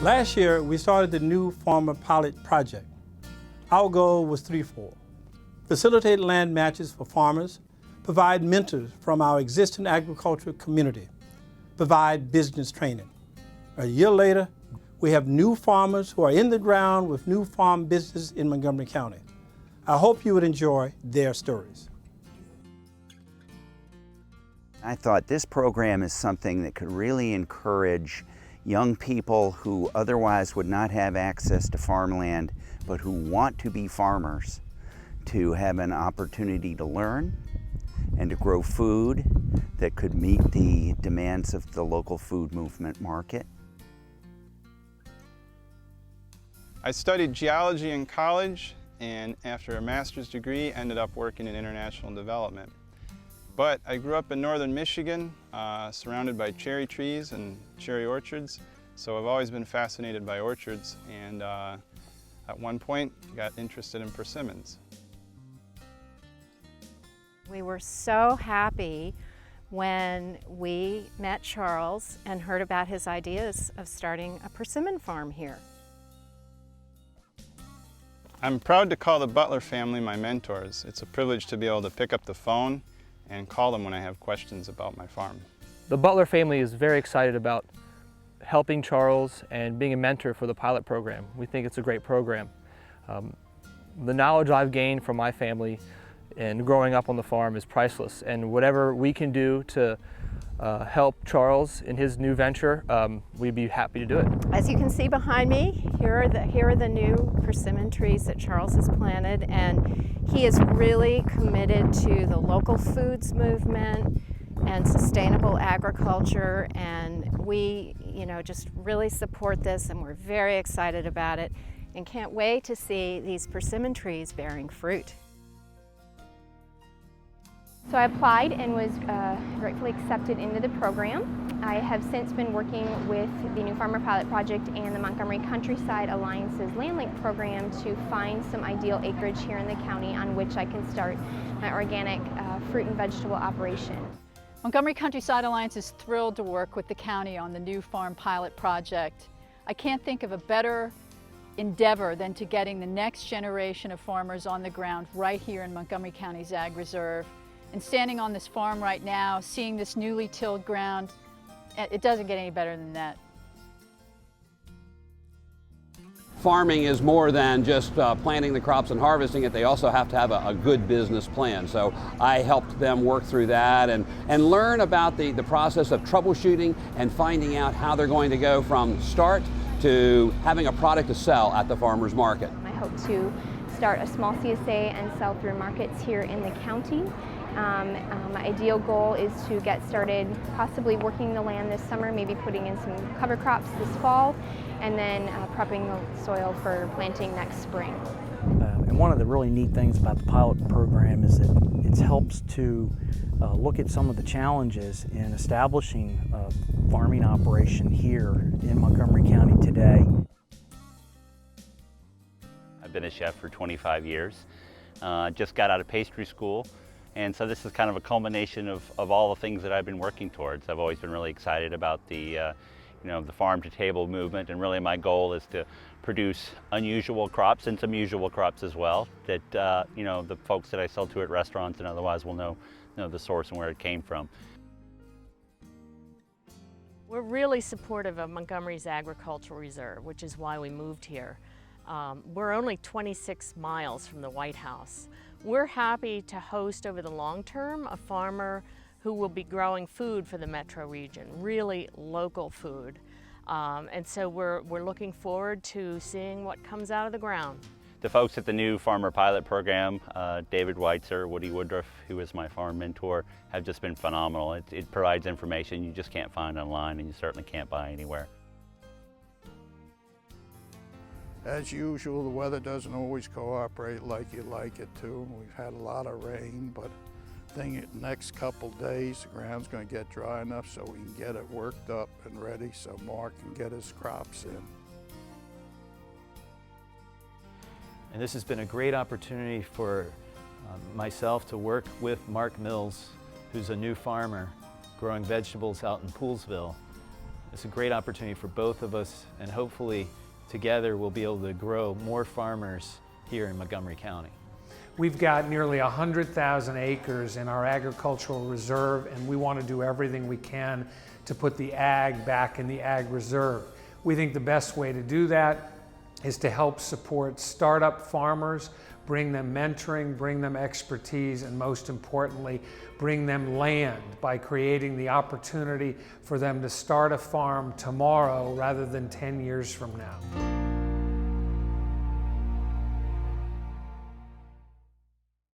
Last year, we started the new Farmer Pilot Project. Our goal was threefold: facilitate land matches for farmers, provide mentors from our existing agricultural community, provide business training. A year later, we have new farmers who are in the ground with new farm business in Montgomery County. I hope you would enjoy their stories. I thought this program is something that could really encourage young people who otherwise would not have access to farmland, but who want to be farmers, to have an opportunity to learn and to grow food that could meet the demands of the local food movement market. I studied geology in college, and after a master's degree ended up working in international development. But I grew up in northern Michigan, surrounded by cherry trees and cherry orchards, so I've always been fascinated by orchards, and at one point got interested in persimmons. We were so happy when we met Charles and heard about his ideas of starting a persimmon farm here. I'm proud to call the Butler family my mentors. It's a privilege to be able to pick up the phone and call them when I have questions about my farm. The Butler family is very excited about helping Charles and being a mentor for the pilot program. We think it's a great program. The knowledge I've gained from my family and growing up on the farm is priceless, and whatever we can do to help Charles in his new venture, we'd be happy to do it. As you can see behind me, here are the new persimmon trees that Charles has planted, and he is really committed to the local foods movement and sustainable agriculture, and we just really support this, and we're very excited about it and can't wait to see these persimmon trees bearing fruit. So I applied and was gratefully accepted into the program. I have since been working with the New Farmer Pilot Project and the Montgomery Countryside Alliance's LandLink program to find some ideal acreage here in the county on which I can start my organic fruit and vegetable operation. Montgomery Countryside Alliance is thrilled to work with the county on the New Farm Pilot Project. I can't think of a better endeavor than to getting the next generation of farmers on the ground right here in Montgomery County's Ag Reserve. And standing on this farm right now, seeing this newly tilled ground, it doesn't get any better than that. Farming is more than just planting the crops and harvesting it. They also have to have a good business plan. So I helped them work through that and learn about the process of troubleshooting and finding out how they're going to go from start to having a product to sell at the farmer's market. I hope to start a small CSA and sell through markets here in the county. My ideal goal is to get started possibly working the land this summer, maybe putting in some cover crops this fall, and then prepping the soil for planting next spring. And one of the really neat things about the pilot program is that it helps to look at some of the challenges in establishing a farming operation here in Montgomery County today. I've been a chef for 25 years. Just got out of pastry school. And so this is kind of a culmination of all the things that I've been working towards. I've always been really excited about the farm to table movement, and really my goal is to produce unusual crops and some usual crops as well that the folks that I sell to at restaurants and otherwise will know the source and where it came from. We're really supportive of Montgomery's Agricultural Reserve, which is why we moved here. We're only 26 miles from the White House. We're happy to host over the long term a farmer who will be growing food for the metro region, really local food. And so we're looking forward to seeing what comes out of the ground. The folks at the New Farmer Pilot Program, David Weitzer, Woody Woodruff, who is my farm mentor, have just been phenomenal. It provides information you just can't find online, and you certainly can't buy anywhere. As usual, the weather doesn't always cooperate like you like it to. We've had a lot of rain, but I think the next couple days the ground's going to get dry enough so we can get it worked up and ready so Mark can get his crops in. And this has been a great opportunity for myself to work with Mark Mills, who's a new farmer growing vegetables out in Poolesville. It's a great opportunity for both of us, and hopefully together we'll be able to grow more farmers here in Montgomery County. We've got nearly 100,000 acres in our agricultural reserve, and we want to do everything we can to put the ag back in the ag reserve. We think the best way to do that is to help support startup farmers, bring them mentoring, bring them expertise, and most importantly, bring them land by creating the opportunity for them to start a farm tomorrow rather than 10 years from now.